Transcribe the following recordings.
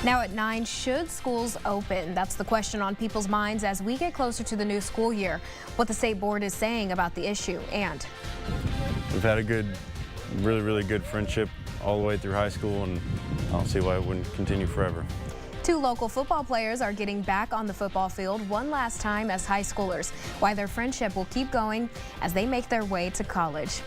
Now at 9, should schools open? That's the question on people's minds as we get closer to the new school year. What the state board is saying about the issue, and we've had a good, really good friendship all the way through high school, and I don't see why it wouldn't continue forever. 2 local football players are getting back on the football field one last time as high schoolers. Why their friendship will keep going as they make their way to college.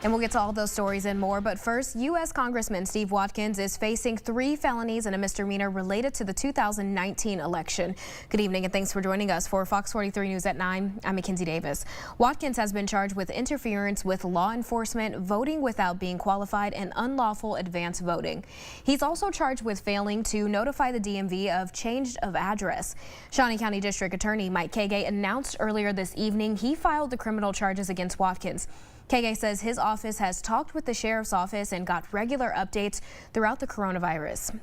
And we'll get to all those stories and more, but first, U.S. Congressman Steve Watkins is facing 3 felonies and a misdemeanor related to the 2019 election. Good evening and thanks for joining us for Fox 43 News at 9. I'm Mackenzie Davis. Watkins has been charged with interference with law enforcement, voting without being qualified, and unlawful advance voting. He's also charged with failing to notify the DMV of change of address. Shawnee County District Attorney Mike Kagay announced earlier this evening he filed the criminal charges against Watkins. Kagay says his office has talked with the sheriff's office and got regular updates throughout the coronavirus.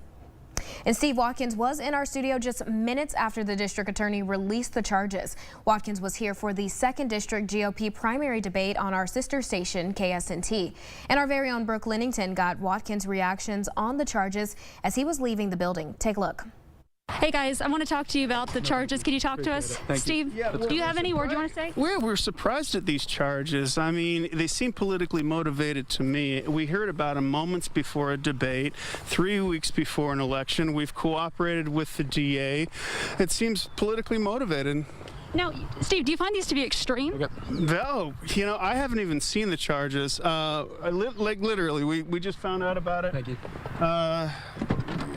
And Steve Watkins was in our studio just minutes after the district attorney released the charges. Watkins was here for the 2nd District GOP primary debate on our sister station, KSNT. And our very own Brooke Lennington got Watkins' reactions on the charges as he was leaving the building. Take a look. Hey guys, I want to talk to you about the charges. Can you talk to us? Steve, do you have any word you want to say? We're surprised at these charges. I mean, they seem politically motivated to me. We heard about them moments before a debate, 3 weeks before an election. We've cooperated with the DA. It seems politically motivated. Now, Steve, do you find these to be extreme? No, you know, I haven't even seen the charges. Like literally, we just found out about it. Thank you.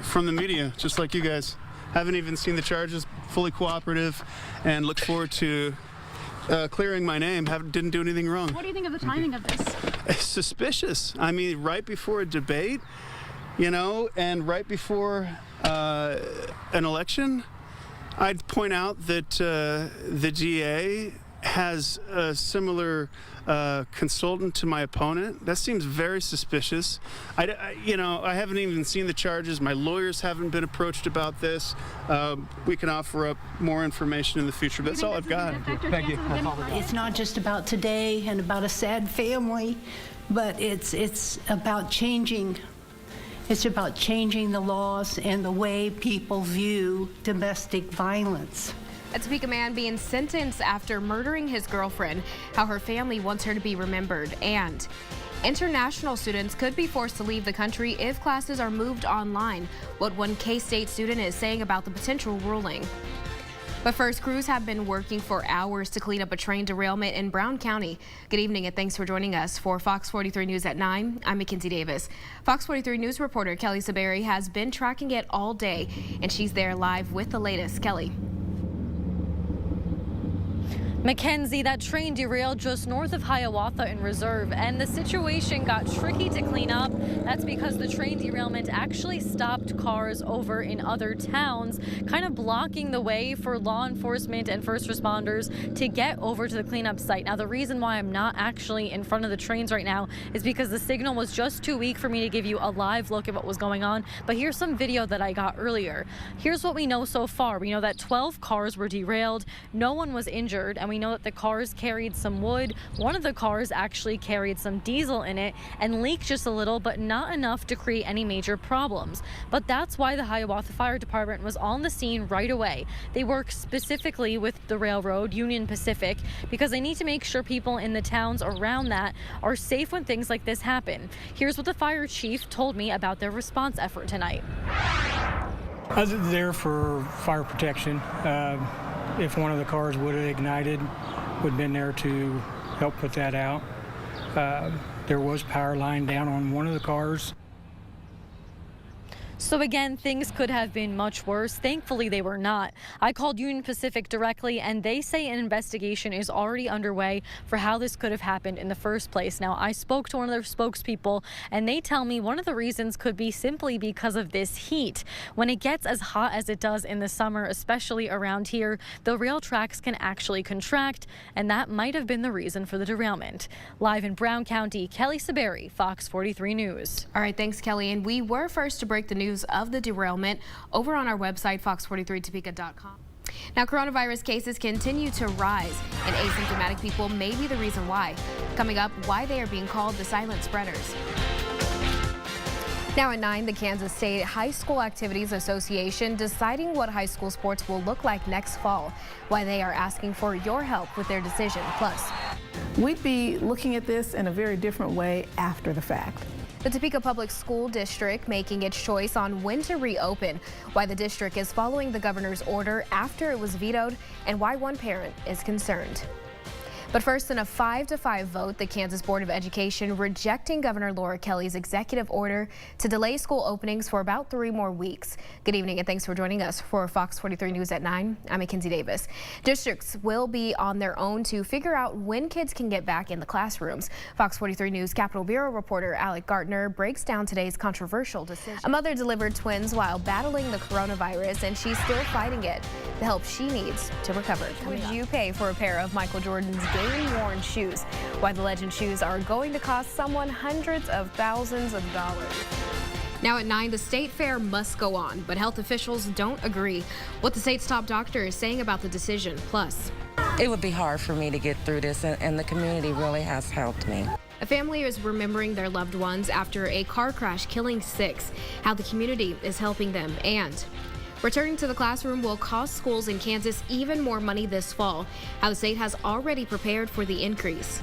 From the media, just like you guys. Haven't even seen the charges, fully cooperative, and look forward to clearing my name. Didn't do anything wrong. What do you think of the timing of this? It's suspicious. I mean, right before a debate, you know, and right before an election. I'd point out that the DA has a similar consultant to my opponent. That seems very suspicious. You know, I haven't even seen the charges. My lawyers haven't been approached about this. We can offer up more information in the future, but that's all I've got. Thank you. It's not just about today and about a sad family, but it's about changing. It's about changing the laws and the way people view domestic violence. A Topeka man being sentenced after murdering his girlfriend, how her family wants her to be remembered, and international students could be forced to leave the country if classes are moved online. What one K-State student is saying about the potential ruling. But first, crews have been working for hours to clean up a train derailment in Brown County. Good evening and thanks for joining us for Fox 43 News at 9. I'm Mackenzie Davis. Fox 43 News reporter Kelly Saberi has been tracking it all day, and she's there live with the latest. Kelly. Mackenzie, that train derailed just north of Hiawatha in Reserve, and the situation got tricky to clean up. That's because the train derailment actually stopped cars over in other towns, kind of blocking the way for law enforcement and first responders to get over to the cleanup site. Now, the reason why I'm not actually in front of the trains right now is because the signal was just too weak for me to give you a live look at what was going on. But here's some video that I got earlier. Here's what we know so far. We know that 12 cars were derailed. No one was injured, and we know that the cars carried some wood. One of the cars actually carried some diesel in it and leaked just a little, but not enough to create any major problems. But that's why the Hiawatha Fire Department was on the scene right away. They work specifically with the railroad, Union Pacific, because they need to make sure people in the towns around that are safe when things like this happen. Here's what the fire chief told me about their response effort tonight. I was there for fire protection. If one of the cars would have ignited, would have been there to help put that out. There was power line down on one of the cars. So again, things could have been much worse. Thankfully, they were not. I called Union Pacific directly, and they say an investigation is already underway for how this could have happened in the first place. Now, I spoke to one of their spokespeople, and they tell me one of the reasons could be simply because of this heat. When it gets as hot as it does in the summer, especially around here, the rail tracks can actually contract, and that might have been the reason for the derailment. Live in Brown County, Kelly Saberi, Fox 43 News. All right, thanks, Kelly. And we were first to break the news of the derailment over on our website, fox43topeka.com. Now, coronavirus cases continue to rise, and asymptomatic people may be the reason why. Coming up, why they are being called the silent spreaders. Now at 9, the Kansas State High School Activities Association deciding what high school sports will look like next fall. Why they are asking for your help with their decision. Plus, we'd be looking at this in a very different way after the fact. The Topeka Public School District making its choice on when to reopen, why the district is following the governor's order after it was vetoed, and why one parent is concerned. But first, in a 5-5 vote, the Kansas Board of Education rejecting Governor Laura Kelly's executive order to delay school openings for about 3 more weeks. Good evening and thanks for joining us for Fox 43 News at 9. I'm Mackenzie Davis. Districts will be on their own to figure out when kids can get back in the classrooms. Fox 43 News Capitol Bureau reporter Alec Gartner breaks down today's controversial decision. A mother delivered twins while battling the coronavirus, and she's still fighting it. The help she needs to recover. Would you pay for a pair of Michael Jordan's game-worn shoes? Why the legend shoes are going to cost someone hundreds of thousands of dollars. Now at 9, the state fair must go on, but health officials don't agree. What the state's top doctor is saying about the decision. Plus, it would be hard for me to get through this, and the community really has helped me. A family is remembering their loved ones after a car crash killing 6. How the community is helping them, and returning to the classroom will cost schools in Kansas even more money this fall. How the state has already prepared for the increase.